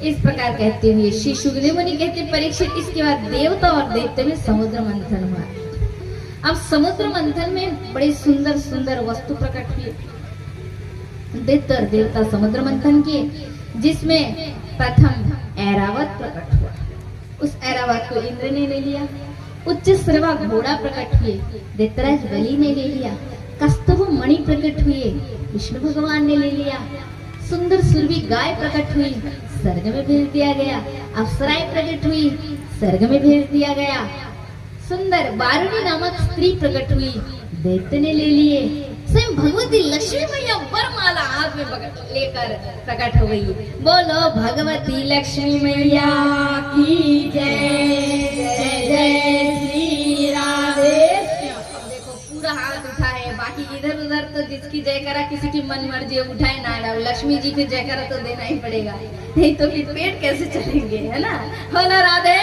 इस प्रकार कहते हुए श्री सुखदेव मुनि कहते परीक्षित इसके बाद देवता और दैत्य में समुद्र मंथन हुआ। अब समुद्र मंथन में बड़े सुंदर सुंदर वस्तु प्रकट हुए। दैत्य और देवता समुद्र मंथन किए, जिसमें प्रथम ऐरावत प्रकट हुआ। उस ऐरावत को इंद्र ने ले लिया। उच्च श्रवा घोड़ा प्रकट हुए, दैत्यराज बलि ने ले लिया। कस्तभ मणि प्रकट हुए, विष्णु भगवान ने ले लिया। सुंदर सुरभि गाय प्रकट हुई, स्वर्ग में भेज दिया गया। अप्सराएं प्रकट हुई, स्वर्ग में भेज दिया गया। सुंदर वारुणी नामक स्त्री प्रकट हुई, दैत्य ने ले लिए। स्वयं भगवती लक्ष्मी मैया वरमाला हाथ में लेकर प्रकट हो गई। बोलो भगवती लक्ष्मी मैया की जय। जय जय श्री राधे। अब देखो पूरा हाथ उठा है, बाकी इधर उधर तो जिसकी जयकारा किसी की मन मर्जी उठाए ना डाल, लक्ष्मी जी की जयकारा तो देना ही पड़ेगा, नहीं तो फिर पेट कैसे चलेंगे, है ना। हो ना राधे।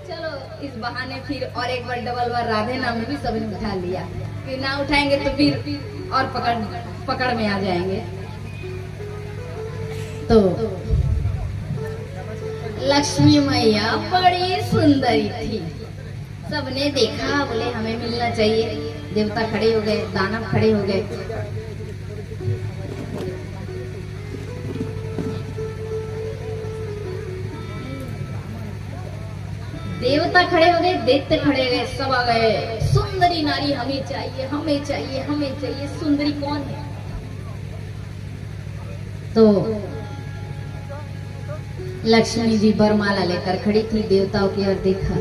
चलो इस बहाने फिर और एक बार डबल बार राधे नाम भी सबने उठा लिया, फिर ना उठाएंगे तो फिर और पकड़ में आ जाएंगे। तो लक्ष्मी मैया बड़ी सुंदरी थी, सबने देखा, बोले हमें मिलना चाहिए। देवता खड़े हो गए, दानव खड़े हो गए। देवता खड़े हो गए, दैत्य खड़े हो गए, सब आ गए। सुंदरी नारी हमें चाहिए, हमें चाहिए, हमें चाहिए। सुंदरी कौन है? तो लक्ष्मी जी वरमाला लेकर खड़ी थी, देवताओं की ओर देखा।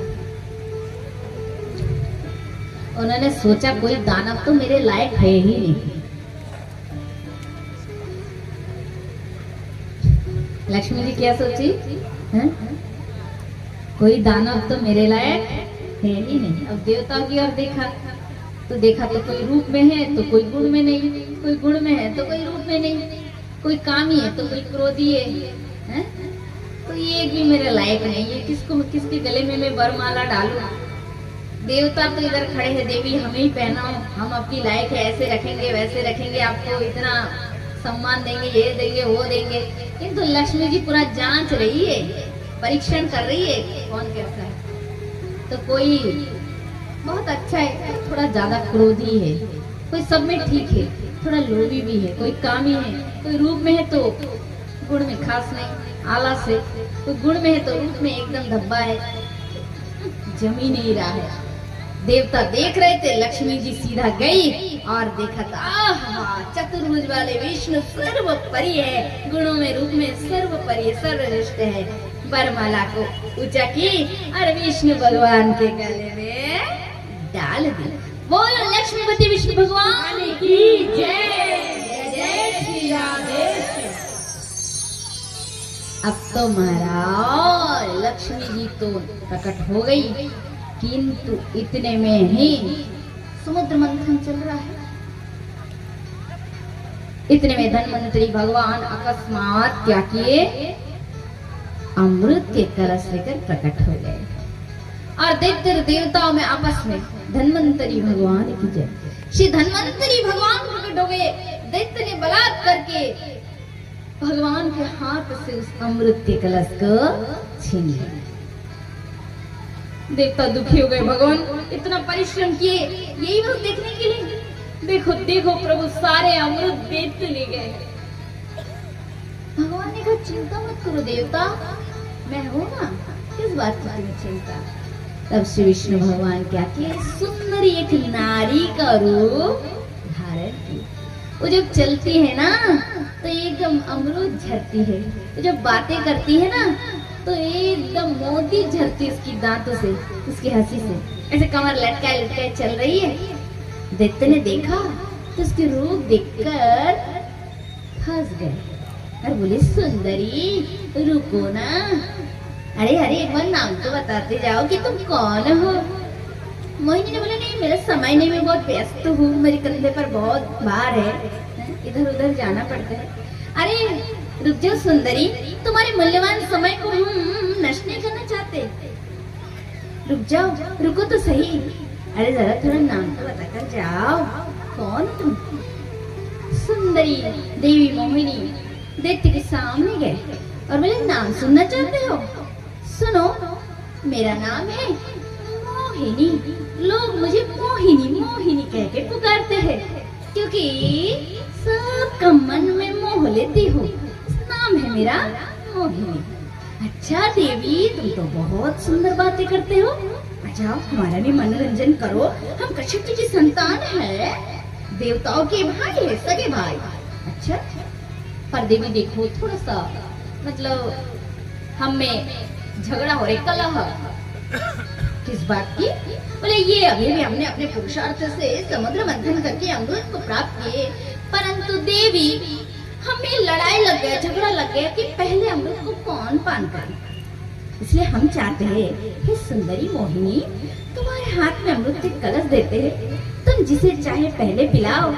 उन्होंने सोचा कोई दानव तो मेरे लायक है ही नहीं। लक्ष्मी जी क्या सोची? कोई दानव तो मेरे लायक है ही नहीं। अब देवताओं की ओर देखा तो कोई रूप में है तो कोई गुण में नहीं, कोई गुण में है तो कोई रूप में नहीं, कोई कामी है तो कोई क्रोधी है? तो ये एक भी मेरे लायक नहीं है। किसके गले में मैं वरमाला डालूं? देवता तो इधर खड़े हैं, देवी हमें ही पहनाओ, हम आपकी लायक है, ऐसे रखेंगे वैसे रखेंगे, आपको इतना सम्मान देंगे, ये देंगे वो देंगे। किंतु लक्ष्मी जी पूरा जांच रही है, परीक्षण कर रही है कौन कैसा है। तो कोई बहुत अच्छा है, थोड़ा ज्यादा क्रोधी है, कोई सब में ठीक है, थोड़ा लोभी भी है, कोई कामी है, कोई रूप में है तो गुण में खास नहीं, आलस है, कोई गुण में है तो रूप में एकदम धब्बा है, जमी नहीं रहा है। देवता देख रहे थे, लक्ष्मी जी सीधा गई और देखा था चतुर्भुज वाले विष्णु सर्वोपरि है, गुणों में रूप में सर्वोपरि है, सर्वश्रेष्ठ है। वरमाला को ऊंचा की और विष्णु भगवान के गले में डाल दी। बोलो लक्ष्मीपति विष्णु भगवान की जय। जय श्री राधे। अब तो महाराज लक्ष्मी जी तो प्रकट हो गई, किंतु इतने में ही समुद्र मंथन चल रहा है। इतने में धन्वंतरी भगवान अकस्मात क्या किए? अमृत के कलश लेकर प्रकट हो गए और दैत्य देवताओं में आपस में धन्वंतरी भगवान की जय। श्री धन्वंतरी भगवान प्रकट हो गए। दैत्य ने बलात् करके भगवान के हाथ से उस अमृत के कलश को छीन लिया। देवता दुखी हो गए, भगवान इतना परिश्रम किए यही बस देखने के लिए। देखो देखो प्रभु, सारे अमृत दैत्य ले गए। भगवान ने कहा चिंता मत करो देवता, मैं हूं ना, किस बात की तुम्हें चिंता। तब श्री विष्णु भगवान क्या किए? सुंदर एक नारी का रूप धारण की। वो जब चलती है ना तो एकदम अमृत झरती है, तो जब बातें करती है ना तो एकदम मोती झरती उसकी दांतों से, उसकी हंसी से, ऐसे कमर लटकाए लटकाए चल रही है। दैत्य ने देखा तो उसके रूप देखकर फंस गए और बोले सुंदरी रुको ना, अरे अरे एक बार नाम तो बताते जाओ कि तुम कौन हो। मोहिनी ने बोला नहीं मेरा समय नहीं, मैं बहुत व्यस्त हूँ, मेरे कंधे पर बहुत भार है, इधर उधर जाना पड़ता है। अरे रुक जाओ सुंदरी, तुम्हारे मूल्यवान समय को हम नष्ट नहीं करना चाहते, रुक जाओ, रुको तो सही। अरे जरा थोड़ा नाम तो बताकर जाओ, कौन तुम? सुंदरी देवी मोहिनी दैत्य के सामने गए और बोले नाम सुनना चाहते हो? सुनो, मेरा नाम है मोहिनी। लोग मुझे मोहिनी मोहिनी कह के पुकारते हैं क्योंकि सबका मन में मोह लेती हूँ। नाम है मेरा मोहिनी। अच्छा देवी, तुम तो बहुत सुंदर बातें करते हो। अच्छा, हमारा भी मनोरंजन करो। हम कश्यप जी की संतान है, देवताओं के भाई है, सगे भाई। अच्छा, पर देवी देखो, थोड़ा सा मतलब हम में झगड़ा हो रहा, कलह किस बात की? बोले ये अभी भी हमने अपने पुरुषार्थ से समुद्र मंथन करके अमृत को प्राप्त किए, परंतु देवी हमें लड़ाई लग गया, झगड़ा लग गया कि पहले अमृत को कौन पान करे। इसलिए हम चाहते हैं हे सुंदरी मोहिनी, तुम्हारे हाथ में अमृत के कलश देते हैं, तुम जिसे चाहे पहले पिलाओ,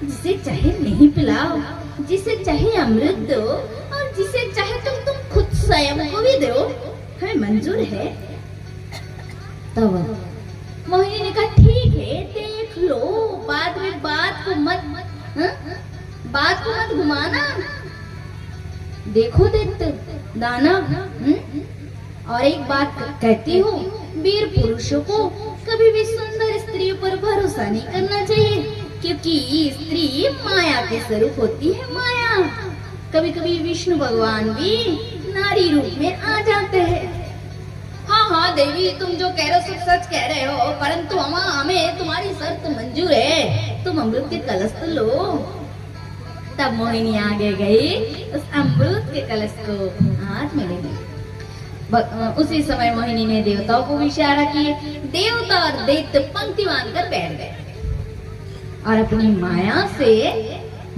जिसे चाहे नहीं पिलाओ, जिसे चाहे अमृत दो और जिसे चाहे तुम खुद स्वयं को भी दो, हमें मंजूर है। तब मोहिनी ने कहा ठीक है, देख लो, बाद में बात को मत घुमाना। देखो दानव, और एक बात कहती हूँ, वीर पुरुषों को कभी भी सुंदर स्त्रियों पर भरोसा नहीं करना चाहिए, क्योंकि स्त्री माया के स्वरूप होती है। माया, कभी कभी विष्णु भगवान भी नारी रूप में आ जाते हैं। हाँ देवी, तुम जो कह रहे हो सब सच कह रहे हो, परंतु हमें तुम्हारी शर्त मंजूर है, तुम अमृत के कलश तो लो। तब मोहिनी आगे गई, उस अमृत के कलश को हाथ में ले ली। उसी समय मोहिनी ने देवताओं को इशारा किए, देवता और दैत्य पंक्ति बांधकर बैठ गए और अपनी माया से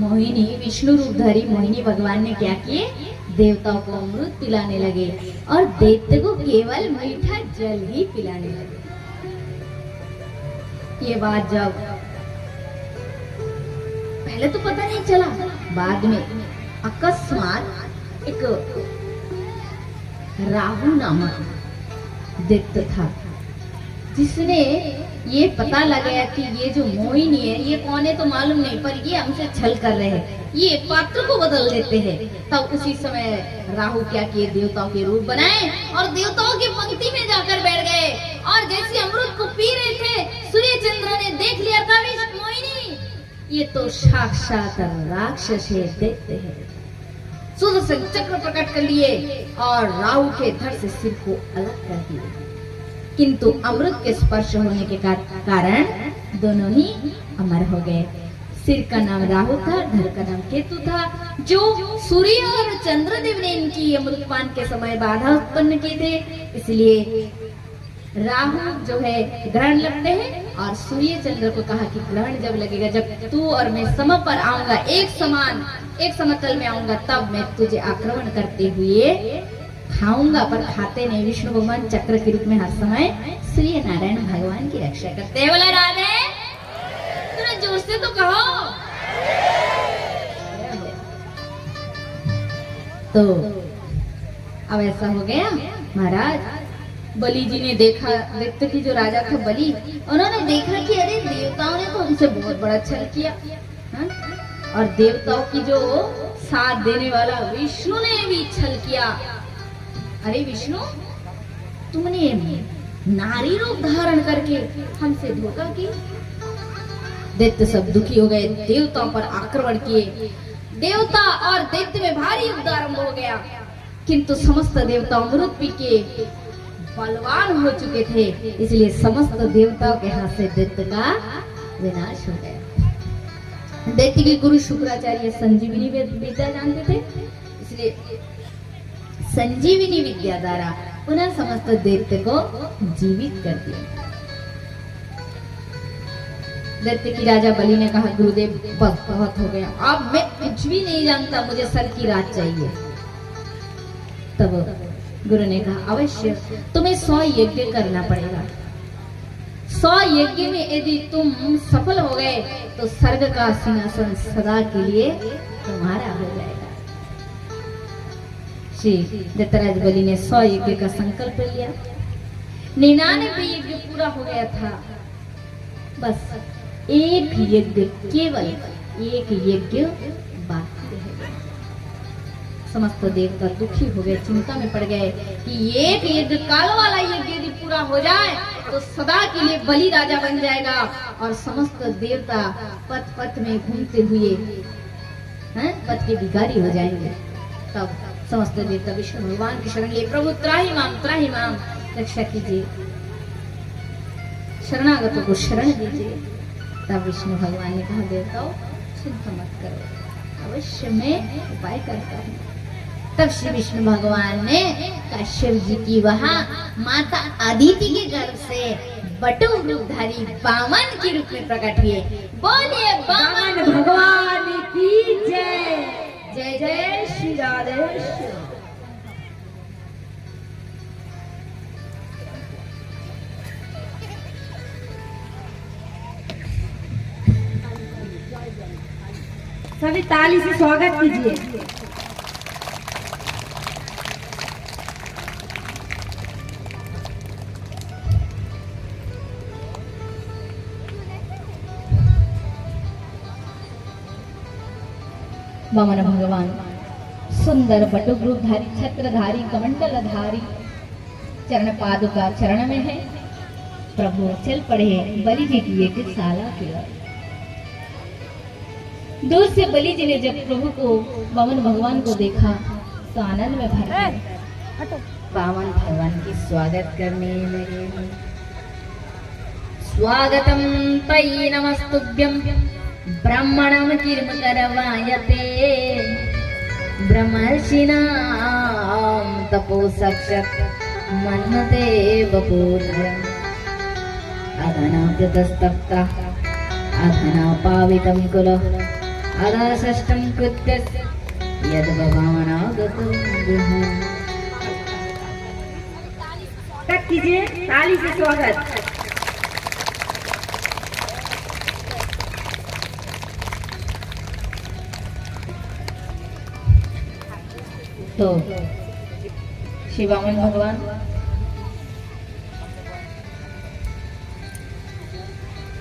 मोहिनी, विष्णु रूपधारी मोहिनी भगवान ने क्या किए, देवताओं को अमृत पिलाने लगे और दैत्य को केवल मीठा जल ही पिलाने लगे। ये बात जब पहले तो पता नहीं चला, बाद में अकस्मात एक राहु नामक दैत्य था, जिसने ये पता लगाया कि ये जो मोहिनी है, ये कौन है तो मालूम नहीं, पर ये हमसे छल कर रहे हैं, ये पात्र को बदल देते हैं। तब उसी समय राहु क्या किए, देवताओं के रूप बनाए और देवताओं की पंक्ति में जाकर बैठ गए। और जैसे अमृत को पी रहे थे, सूर्य चंद्र ने देख लिया था मोहिनी, ये तो साक्षात राक्षस है, दैत्य है। सुदर्शन चक्र प्रकट कर लिए और राहु के धड़ से सिर को अलग कर दिया, किंतु अमृत के स्पर्श होने के कारण दोनों ही अमर हो गए। सिर का नाम राहु था, धड़ का नाम केतु था, जो सूर्य और चंद्रदेव ने इनकी अमृतपान के समय बाधा उत्पन्न किए थे। इसलिए राहु जो है ग्रहण लगते हैं, और सूर्य चंद्र को कहा कि ग्रहण जब लगेगा, जब तू और मैं सम पर आऊंगा, एक समतल में आऊंगा, तब मैं तुझे आक्रमण करते हुए खाऊंगा। पर खाते नहीं, विष्णु भगवान चक्र के रूप में हर समय सूर्य नारायण भगवान की रक्षा करते हैं। बोला राधे, थोड़ा जोर से तो कहो। तो अब ऐसा हो गया, महाराज बलि जी ने देखा, दैत्य की जो राजा था बलि, उन्होंने देखा कि अरे देवताओं ने तो हमसे बहुत बड़ा छल किया, हा? और देवताओं की जो साथ देने वाला विष्णु ने भी छल किया। अरे विष्णु, तुमने नारी रूप धारण करके हमसे धोखा किया। दैत्य सब दुखी हो गए, देवताओं पर आक्रमण किए। देवता और दैत्य में भारी युद्ध आरंभ हो गया, किंतु समस्त देवता अमृत पी के बलवान हो चुके थे, इसलिए समस्त देवताओं के हाथ से दैत्य का विनाश हो गया। दैत्य के गुरु शुक्राचार्य संजीवनी विद्या जानते थे, इसलिए संजीवनी विद्या द्वारा पुनः समस्त दैत्य को जीवित कर दिया। दैत्य की राजा बलि ने कहा, गुरुदेव बस बहुत हो गया, अब मैं कुछ भी नहीं जानता, मुझे सर की रात चाहिए। तब गुरु ने कहा, अवश्य तुम्हें 100 यज्ञ करना पड़ेगा। 100 यज्ञ में यदि तुम सफल हो गए तो स्वर्ग का सिंहासन सदा के लिए तुम्हारा हो जाएगा। श्री दत्तराज बलि ने 100 यज्ञ का संकल्प लिया। 99 यज्ञ पूरा हो गया था, बस एक यज्ञ, केवल एक यज्ञ बाकी है। समस्त देवता दुखी हो गए, चिंता में पड़ गए कि एक यज्ञ काल वाला यज्ञ यदि पूरा हो जाए तो सदा के लिए बलि राजा बन जाएगा और समस्त देवता पथ पथ में घूमते हुए पथ के भिखारी हो जाएंगे। तब समस्त देवता विष्णु भगवान की शरण लिए, प्रभु त्राहि माम रक्षा कीजिए, शरणागतों को शरण दीजिए। तब विष्णु भगवान ने कहा, देवताओं चिंता मत करो, अवश्य मैं उपाय करता हूँ। तब श्री विष्णु भगवान ने कश्यप जी की वहाँ माता अदिति के गर्भ से बटु रूपधारी वामन के रूप में प्रकट हुए। बोलिए वामन भगवान की जय। जय जय श्री राधेश्याम। सभी ताली से स्वागत कीजिए। वामन भगवान सुंदर बटुक रूपधारी, छत्रधारी, कमंडलधारी, चरण पादुका चरण में है। प्रभु चल पड़े बलि जी की यज्ञशाला की ओर। दूर से बलि जी ने जब प्रभु को, वामन भगवान को देखा तो आनंद में भर गए। वामन भगवान की स्वागत करने लगे। स्वागतम तयि नमस्तुभ्यं ब्राह्मणं किम करवायते ब्रह्मर्षिणां तपो साक्षात् मन्मते वपुर्धरम् अधनाव्यतस्तप्ता अधना पावितं कुलः अधा षष्ठं कृत्यस्य यद्भवानागतं गृहम्। तक कीजिए, ताली से स्वागत। तो श्री वामन भगवान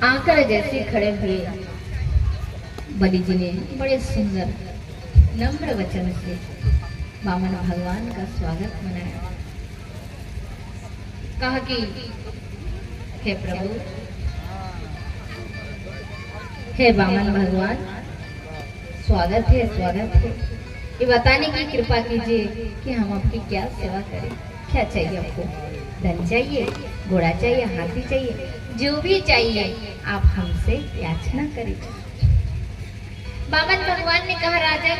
आकर जैसे खड़े हुए, बलि जी ने बड़े सुंदर नम्र वचन से वामन भगवान का स्वागत मनाया। कहा कि हे प्रभु, हे वामन भगवान, स्वागत है, स्वागत है। ये बताने की कृपा कीजिए कि हम आपकी क्या सेवा करें। क्या चाहिए आपको? धन चाहिए, घोड़ा चाहिए, हाथी चाहिए, जो भी चाहिए आप हमसे याचना करें। वामन भगवान ने कहा, राजन,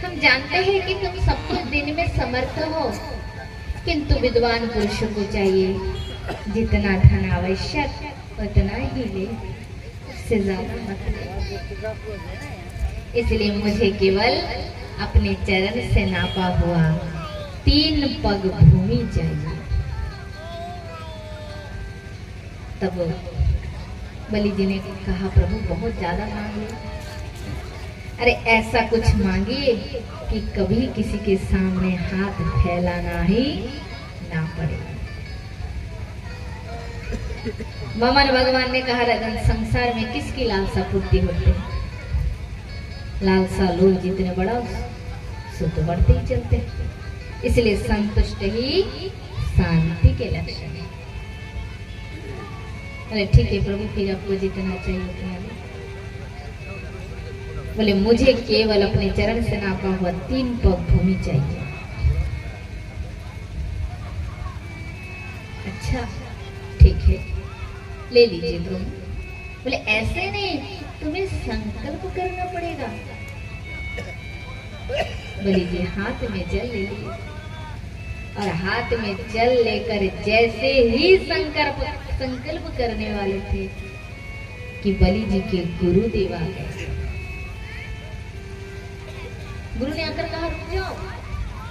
हम जानते हैं कि तुम सब कुछ देने में समर्थ हो, किंतु विद्वान पुरुषों को चाहिए जितना धन आवश्यक उतना ही ले, उससे ज्यादा मत ले। इसलिए मुझे केवल अपने चरण से नापा हुआ 3 पग भूमि चाहिए। तब बलि जी ने कहा, प्रभु बहुत ज्यादा मांग लिया। अरे ऐसा कुछ मांगिए कि कभी किसी के सामने हाथ फैलाना ही ना पड़े। वामन भगवान ने कहा, राजन, संसार में किसकी लालसा पूर्ति होती है? लालसा लोग जितने बड़ा सो तो बढ़ते ही चलते हैं। इसलिए संतुष्ट ही शांति के लक्षण है। अरे ठीक है प्रभु, फिर आपको जितना चाहिए उतना ले। बोले, मुझे केवल अपने चरण से नापा हुआ 3 पग भूमि चाहिए। अच्छा ठीक है, ले लीजिए प्रभु। बोले, ऐसे नहीं, तुम्हें संकल्प करना पड़ेगा। बलि जी हाथ में जल ले लिए और हाथ में जल लेकर जैसे ही संकल्प करने वाले थे कि बलि जी के गुरुदेव आ गए। गुरु ने आकर कहा, रुक जाओ,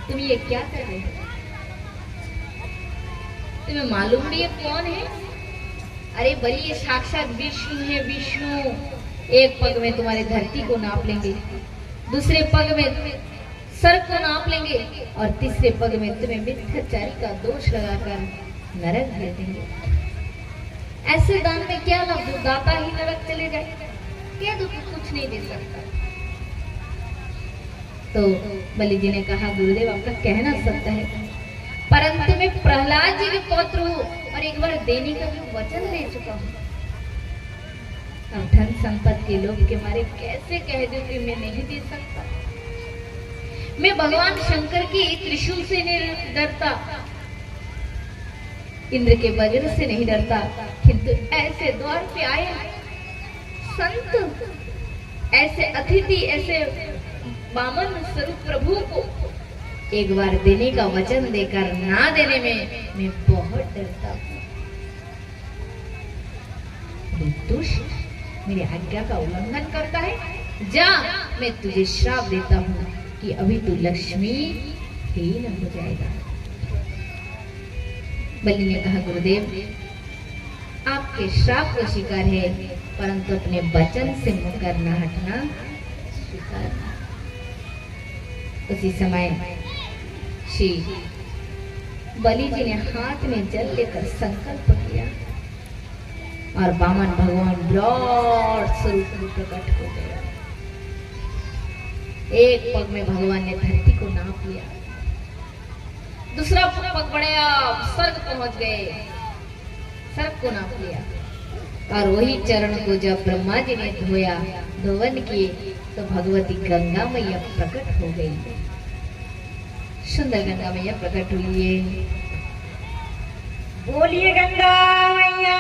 तुम ये क्या कर रहे हो? तुम्हें मालूम नहीं है कौन है? अरे बलि, ये साक्षात विष्णु है, विष्णु। एक पग में तुम्हारी धरती को नाप लेंगे, दूसरे पग में स्वर्ग को नाप लेंगे और तीसरे पग में तुम्हें मिथ्याचारी का दोष लगाकर नरक भेज देंगे। ऐसे दान में क्या लाभ? दाता ही नरक चले जाए, क्या कुछ नहीं दे सकता। तो बलि जी ने कहा गुरुदेव आपका कहना सत्य है, परंतु मैं प्रहलाद जी के पौत्र हूँ और एक बार देने का भी वचन ले चुका हूँ। अब धन संपत्ति के लोभ के मारे कैसे कह दूं कि मैं नहीं दे सकता। मैं भगवान शंकर की त्रिशूल से नहीं डरता, इंद्र के वज्र से नहीं डरता, किंतु ऐसे द्वार पे आए संत, ऐसे अतिथि, ऐसे वामन स्वरूप प्रभु को एक बार देने का वचन देकर ना देने में मैं बहुत डरता हूँ। दुष्ट मेरी आज्ञा का उल्लंघन करता है, जा मैं तुझे श्राप देता हूँ कि अभी तू लक्ष्मी हीन हो जाएगा। बलि ने कहा गुरुदेव आपके श्राप को स्वीकार है, परंतु अपने वचन से मुकर न हटना स्वीकार। उसी समय श्री बलि जी ने हाथ में जल लेकर संकल्प किया और वामन भगवान विराट स्वरूप में प्रकट हो गए। एक पग में भगवान ने धरती को नाप लिया, दूसरा पग बढ़ाया, स्वर्ग पहुंच गए, स्वर्ग को नाप लिया। और वही चरण को जब ब्रह्मा जी ने धोया, धोवन किए, तो भगवती गंगा मैया प्रकट हो गई। सुंदर गंगा मैया प्रकट हुई है। बोलिए गंगा मैया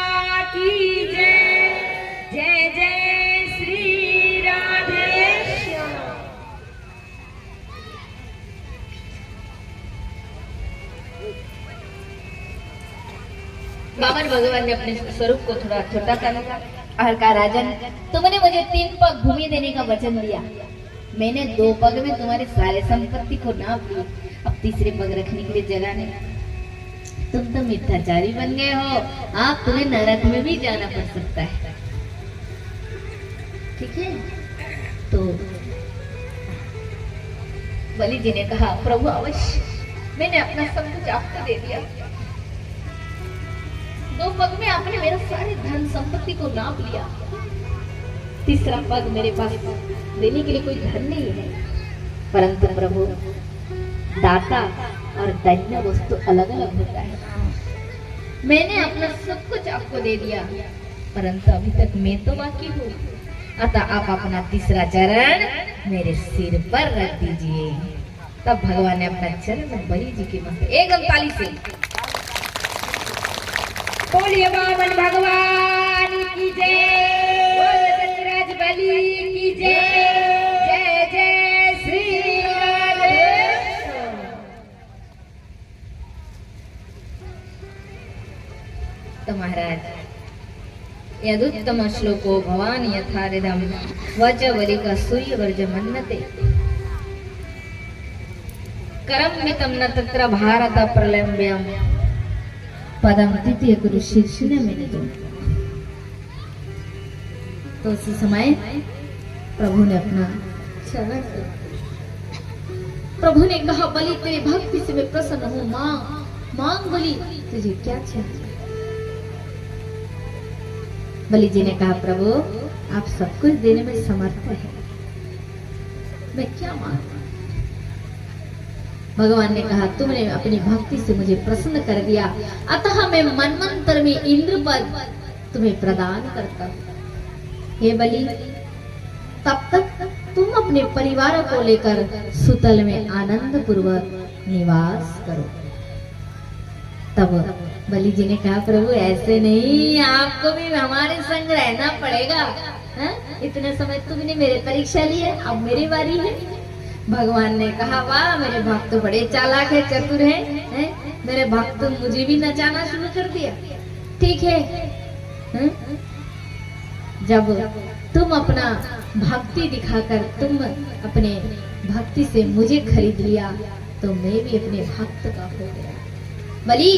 की जय, जय जय श्री राधेश्याम। वामन भगवान ने अपने स्वरूप को थोड़ा छोटा कर लिया और कहा राजन तुमने मुझे 3 पग भूमि देने का वचन दिया, मैंने 2 पग में तुम्हारे सारे संपत्ति को नाप ली, अब तीसरे पग रखने के लिए जगह नहीं। तुम तो मिथ्याचारी बन गए हो, आप तुम्हें नरक में भी जाना पड़ सकता है। ठीक है, तो बलि जी ने कहा प्रभु अवश्य, मैंने अपना सब कुछ आपको दे दिया, 2 पग में आपने मेरा सारे धन संपत्ति को नाप लिया, तीसरा पग मेरे पास देने के लिए कोई धन नहीं है। परंतु प्रभु दाता और दैन्य वस्तु अलग अलग होता है। मैंने अपना सब कुछ आपको दे दिया, परंतु अभी तक मैं तो बाकी हूँ, अतः आप अपना तीसरा चरण मेरे सिर पर रख दीजिए। तब भगवान ने अपना चरण बलि जी के मस्तक, एकदम ताली से बोलिए वामन भगवान की जय, बोलिए बलि की जय, जय जय श्री राधेश्याम। तो महाराज यदुत्तम श्लोको भवान यथारिदम वच बलि का सूर्य वर्ज मन्नते करम मितम न तत्र भारत प्रलंब्यम पदम द्वितीय गुरु शीर्ष ने मैंने दो। तो उसी समय प्रभु ने अपना चरण, प्रभु ने कहा बलि तेरी भक्ति से मैं प्रसन्न हूँ, मांग बलि तुझे क्या चाहिए। बलि जी ने कहा प्रभु आप सब कुछ देने में समर्थ है, मैं क्या मांगू। भगवान ने कहा तुमने अपनी भक्ति से मुझे प्रसन्न कर दिया, अतः मैं मनमंत्र में इंद्र पद तुम्हें प्रदान करता हूँ। हे बलि तब तक तुम अपने परिवार को लेकर सुतल में आनंद पूर्वक निवास करो। तब बलि जी ने कहा प्रभु ऐसे नहीं, आपको भी हमारे संग रहना पड़ेगा। इतने समय तुमने मेरे परीक्षा ली है, अब मेरी बारी है। भगवान ने कहा वाह मेरे भक्त बड़े चालाक है, चतुर है, मेरे भक्त मुझे भी नचाना शुरू कर दिया। ठीक है, जब तुम अपना भक्ति दिखाकर तुम अपने भक्ति से मुझे खरीद लिया, तो मैं भी अपने भक्त का हो गया। बलि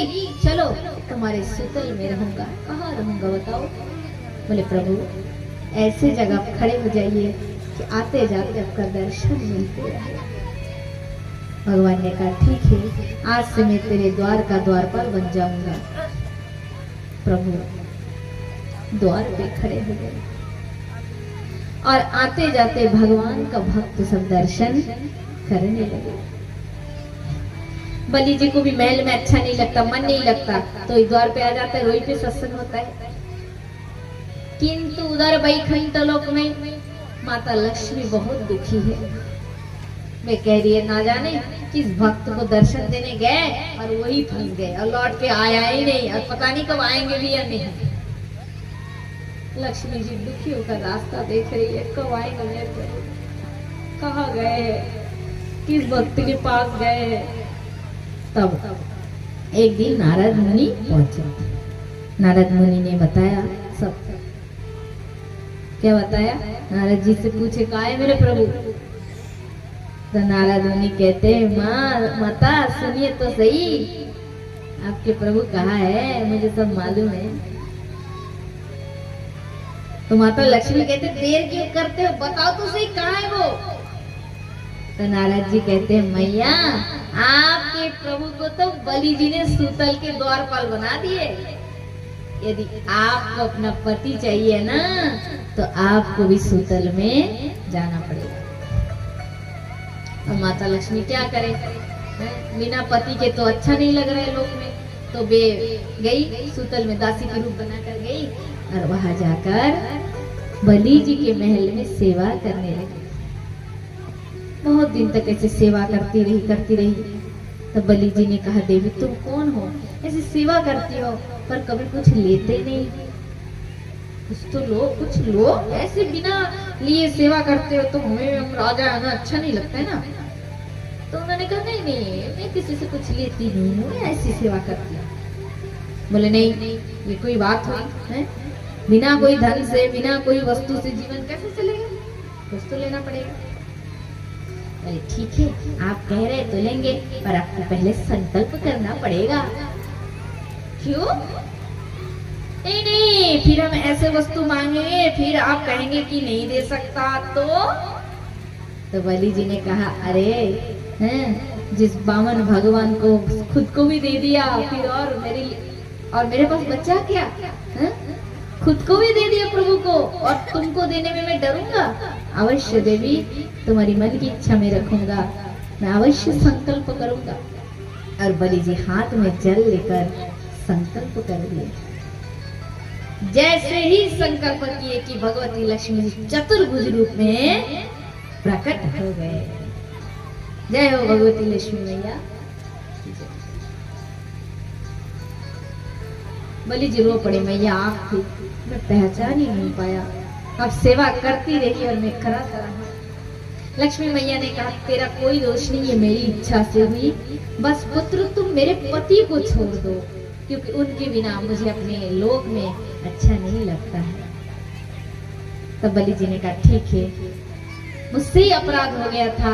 चलो तुम्हारे सुतल में रहूंगा। कहाँ रहूंगा बताओ। बोले प्रभु ऐसे जगह खड़े हो जाइए कि आते जाते आपका दर्शन मिलते रहे। भगवान ने कहा ठीक है, आज से मैं तेरे द्वार का द्वारपाल बन जाऊंगा। प्रभु द्वार पे खड़े हो गए और आते जाते भगवान का भक्त सब दर्शन करने लगे। बलि जी को भी महल में अच्छा नहीं लगता, मन नहीं लगता, तो इस द्वार पे आ जाता है, रोई पे सत्संग होता है। किंतु उधर वैकुंठ लोक में माता लक्ष्मी बहुत दुखी है। वे कह रही है, ना जाने किस भक्त को दर्शन देने गए और वही फंस गए और लौट के आया ही नहीं, और पता नहीं कब आएंगे भी या नहीं। लक्ष्मी जी दुखी होकर रास्ता देख रही है, कब आएंगे मेरे प्रभु, कहाँ गए हैं, किस भक्त के पास गए हैं। तब एक दिन नारद मुनि पहुंचे। नारद मुनि ने बताया सब। क्या बताया? नारद जी से पूछे, कहाँ है मेरे प्रभु? तो नारद मुनि कहते हैं, माता सुनिए तो सही, आपके प्रभु कहाँ है, मुझे सब मालूम है। तो माता लक्ष्मी कहते, देर क्यों करते हो, बताओ तो सही कहाँ है वो। तो नारद जी कहते हैं, मैया आपके प्रभु को तो बलि जी ने सूतल के द्वारपाल बना दिए। यदि आपको अपना पति चाहिए ना, तो आपको भी सूतल में जाना पड़ेगा। और माता लक्ष्मी क्या करे, बिना पति के तो अच्छा नहीं लग रहा है लोक में, तो वे गई सूतल में, दासी के रूप बनाकर गई और वहां जाकर बलि जी के महल में सेवा करने लगी। बहुत दिन तक ऐसे सेवा करती रही। तो बलि जी ने कहा, देवी तुम कौन हो, ऐसे सेवा करती हो पर कभी कुछ लेते नहीं, कुछ तो लो, कुछ लो, ऐसे बिना लिए सेवा करते हो, तो हमें हम राजा आना अच्छा नहीं लगता है ना। तो उन्होंने कहा, नहीं मैं किसी से कुछ लेती नहीं हूँ, मैं ऐसी सेवा करती हूँ। बोले, नहीं ये कोई बात हुई है, बिना कोई धन से, बिना कोई वस्तु से जीवन कैसे चलेगा, कुछ तो लेना पड़ेगा। अरे ठीक है, आप कह रहे तो लेंगे, पर आपको पहले संकल्प करना पड़ेगा। क्यों? नहीं, फिर हम ऐसे वस्तु मांगेंगे, फिर आप कहेंगे कि नहीं दे सकता। तो बलि जी ने कहा, अरे जिस बामन भगवान को खुद को भी दे दिया, फिर और मेरे पास बचा क्या, खुद को भी दे दिया प्रभु को, और तुमको देने में मैं डरूंगा? अवश्य देवी, तुम्हारी मन की इच्छा में रखूंगा, मैं अवश्य संकल्प करूंगा। और बलि जी हाथ में जल लेकर संकल्प कर दिए। जैसे ही संकल्प किए कि भगवती लक्ष्मी जी चतुर्भुज रूप में प्रकट हो गए। जय हो भगवती लक्ष्मी मैया। बलि जी रो पड़े, मैया आप थी, मैं पहचान ही नहीं पाया, अब सेवा करती रही और मैं करा रहा। लक्ष्मी मैया ने कहा, तेरा कोई दोष नहीं है, मेरी इच्छा से हुई, बस पुत्र तुम मेरे पति को छोड़ दो, क्योंकि उनके बिना मुझे अपने लोक में अच्छा नहीं लगता है। तब बलि जी ने कहा, ठीक है, मुझसे ही अपराध हो गया था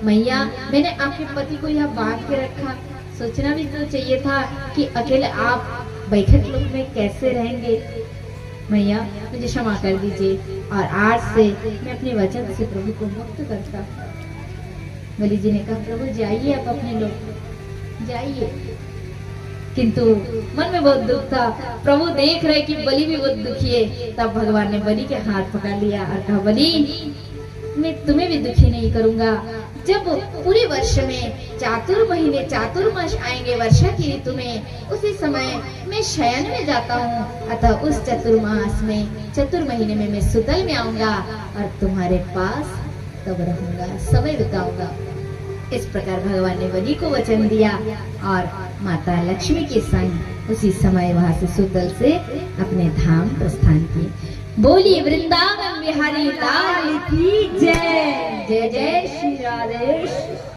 मैया, मैंने आपके पति को यहाँ बांध के रखा, सोचना भी तो चाहिए था कि अकेले आप बैठक लोक में कैसे रहेंगे। मैया मुझे क्षमा कर दीजिए, और आज से मैं अपने वचन से प्रभु को मुक्त करता हूँ। बलि जी ने कहा, प्रभु जाइए आप अपने लोग जाइए। किंतु मन में बहुत दुख था, प्रभु देख रहे कि बलि भी बहुत दुखी है। तब भगवान ने बलि के हाथ पकड़ लिया और कहा, बलि मैं तुम्हें भी दुखी नहीं करूंगा। जब पूरे वर्ष में चातुर्मास आएंगे वर्षा की ऋतु में, उसी समय मैं शयन में जाता हूँ, अतः उस चतुर्मास में चतुर्महीने में मैं सुतल में आऊंगा और तुम्हारे पास तब रहूंगा, समय बिताऊंगा। इस प्रकार भगवान ने बलि को वचन दिया और माता लक्ष्मी के संग उसी समय वहां से सुतल से अपने धाम प्रस्थान किए। बोलिए वृंदावन बिहारी लाल की जय। जय जय श्री राधेश।